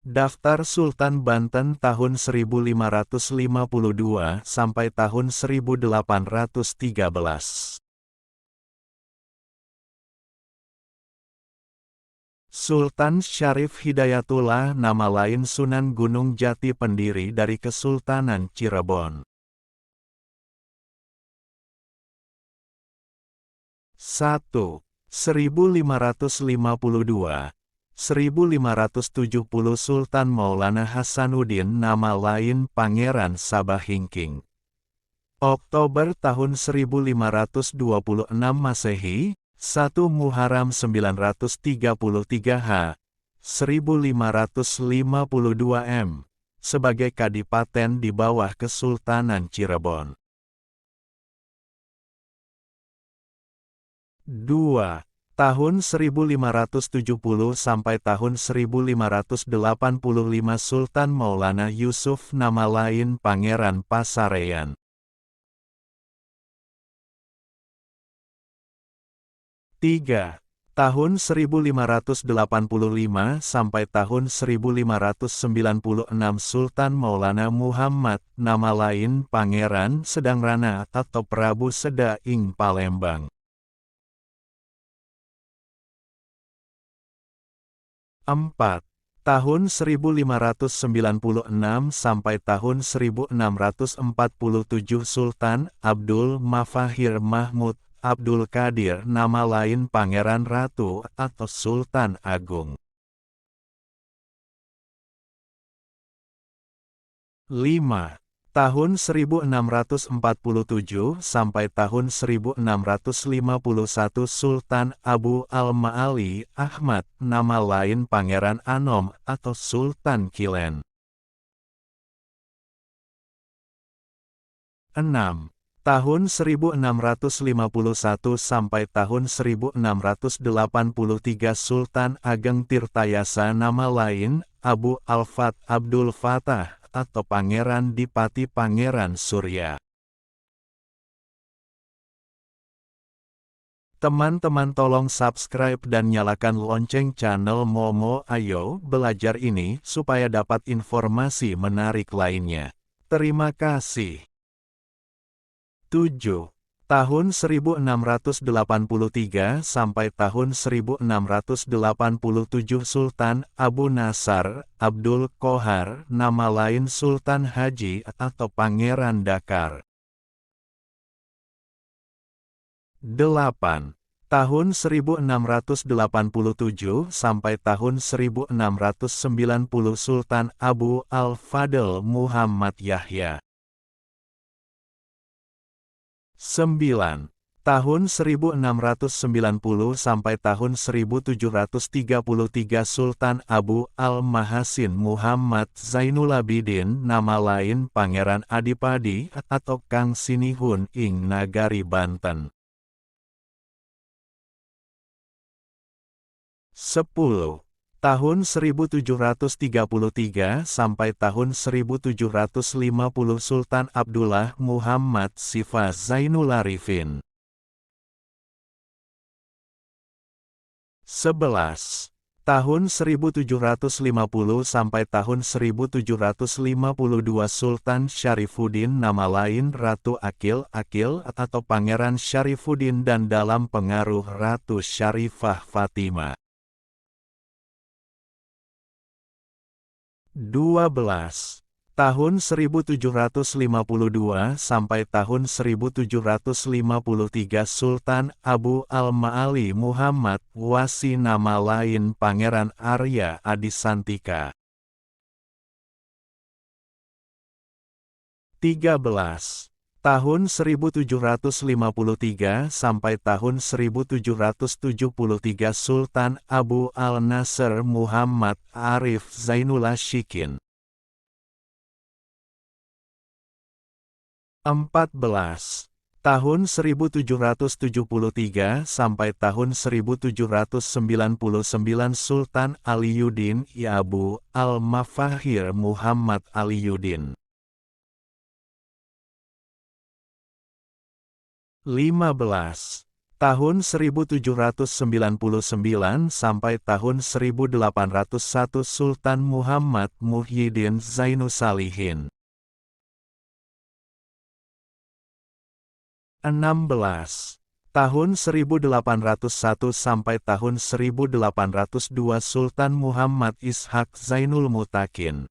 Daftar Sultan Banten tahun 1552 sampai tahun 1813. Sultan Syarif Hidayatullah, nama lain Sunan Gunung Jati, pendiri dari Kesultanan Cirebon. 1. 1552. 1570 Sultan Maulana Hasanuddin, nama lain Pangeran Sabahingking. Oktober tahun 1526 Masehi, 1 Muharram 933 H, 1552 M, sebagai kadipaten di bawah Kesultanan Cirebon. 2. Tahun 1570 sampai tahun 1585 Sultan Maulana Yusuf, nama lain Pangeran Pasarean. 3. Tahun 1585 sampai tahun 1596 Sultan Maulana Muhammad, nama lain Pangeran Sedangrana atau Prabu Seda ing Palembang. 4. Tahun 1596 sampai tahun 1647 Sultan Abdul Mafahir Mahmud Abdul Qadir, nama lain Pangeran Ratu atau Sultan Agung. 5. Tahun 1647 sampai tahun 1651 Sultan Abu al-Ma'ali Ahmad, nama lain Pangeran Anom atau Sultan Kilen. 6. Tahun 1651 sampai tahun 1683 Sultan Ageng Tirtayasa, nama lain Abu Al-Fat Abdul Fatah atau Pangeran Dipati Pangeran Surya. Teman-teman tolong subscribe dan nyalakan lonceng channel Momo Ayo Belajar ini supaya dapat informasi menarik lainnya. Terima kasih. 7. Tahun 1683 sampai tahun 1687 Sultan Abu Nasar Abdul Qohar, nama lain Sultan Haji atau Pangeran Dakar. 8. Tahun 1687 sampai tahun 1690 Sultan Abu Al-Fadl Muhammad Yahya. 9. Tahun 1690 sampai tahun 1733 Sultan Abu Al-Mahasin Muhammad Zainul Abidin, nama lain Pangeran Adipadi atau Kang Sinihun ing Nagari Banten. 10. Tahun 1733 sampai tahun 1750 Sultan Abdullah Muhammad Sifa Zainul Arifin. 11. Tahun 1750 sampai tahun 1752 Sultan Syarifuddin, nama lain Ratu Akil atau Pangeran Syarifuddin dan dalam pengaruh Ratu Syarifah Fatimah. 12. Tahun 1752 sampai tahun 1753 Sultan Abu al-Ma'ali Muhammad Wasi, nama lain Pangeran Arya Adisantika. 13. Tahun 1753 sampai tahun 1773 Sultan Abu al-Nasr Muhammad Arif Zainullah Shikin. 14. Tahun 1773 sampai tahun 1799 Sultan Aliyuddin Abu al-Mafahir Muhammad Aliyuddin. 15. Tahun 1799 sampai tahun 1801 Sultan Muhammad Muhyiddin Zainusalihin. 16. Tahun 1801 sampai tahun 1802 Sultan Muhammad Ishak Zainul Mutakin.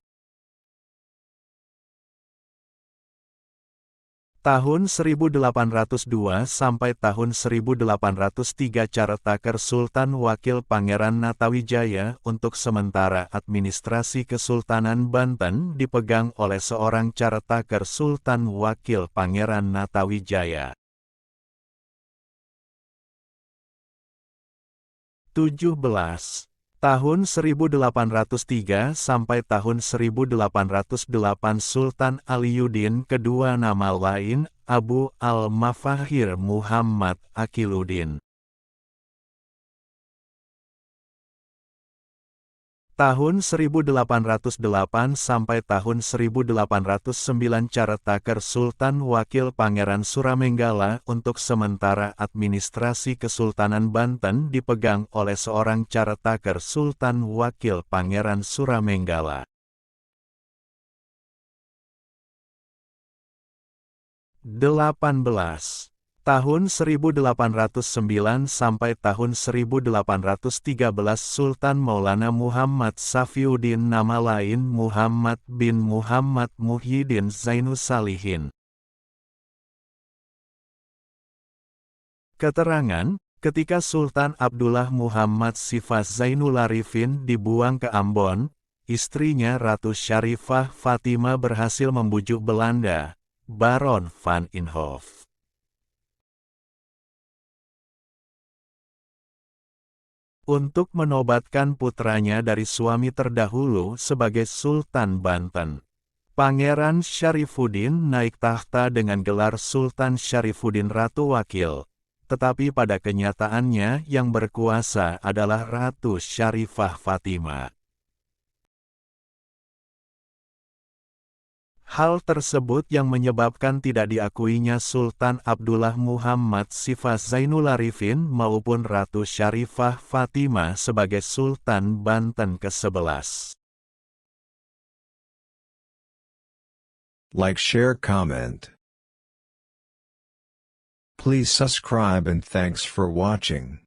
Tahun 1802 sampai tahun 1803 Caretaker Sultan Wakil Pangeran Natawijaya untuk sementara administrasi Kesultanan Banten dipegang oleh seorang Caretaker Sultan Wakil Pangeran Natawijaya. 17. Tahun 1803 sampai tahun 1808 Sultan Aliyuddin kedua nama lain Abu al-Mafahir Muhammad Aqiluddin. Tahun 1808 sampai tahun 1809 Caretaker Sultan Wakil Pangeran Suramenggala untuk sementara administrasi Kesultanan Banten dipegang oleh seorang Caretaker Sultan Wakil Pangeran Suramenggala. 18. Tahun 1809 sampai tahun 1813 Sultan Maulana Muhammad Safiuddin nama lain Muhammad bin Muhammad Muhyiddin Zainusalihin. Keterangan, ketika Sultan Abdullah Muhammad Sifas Zainul Arifin dibuang ke Ambon, istrinya Ratu Syarifah Fatimah berhasil membujuk Belanda, Baron van Inhofe, untuk menobatkan putranya dari suami terdahulu sebagai Sultan Banten. Pangeran Syarifuddin naik tahta dengan gelar Sultan Syarifuddin Ratu Wakil, tetapi pada kenyataannya yang berkuasa adalah Ratu Syarifah Fatimah. Hal tersebut yang menyebabkan tidak diakuinya Sultan Abdullah Muhammad Sifas Zainul Arifin maupun Ratu Syarifah Fatimah sebagai Sultan Banten ke-11. Like, share, comment. Please subscribe and thanks for watching.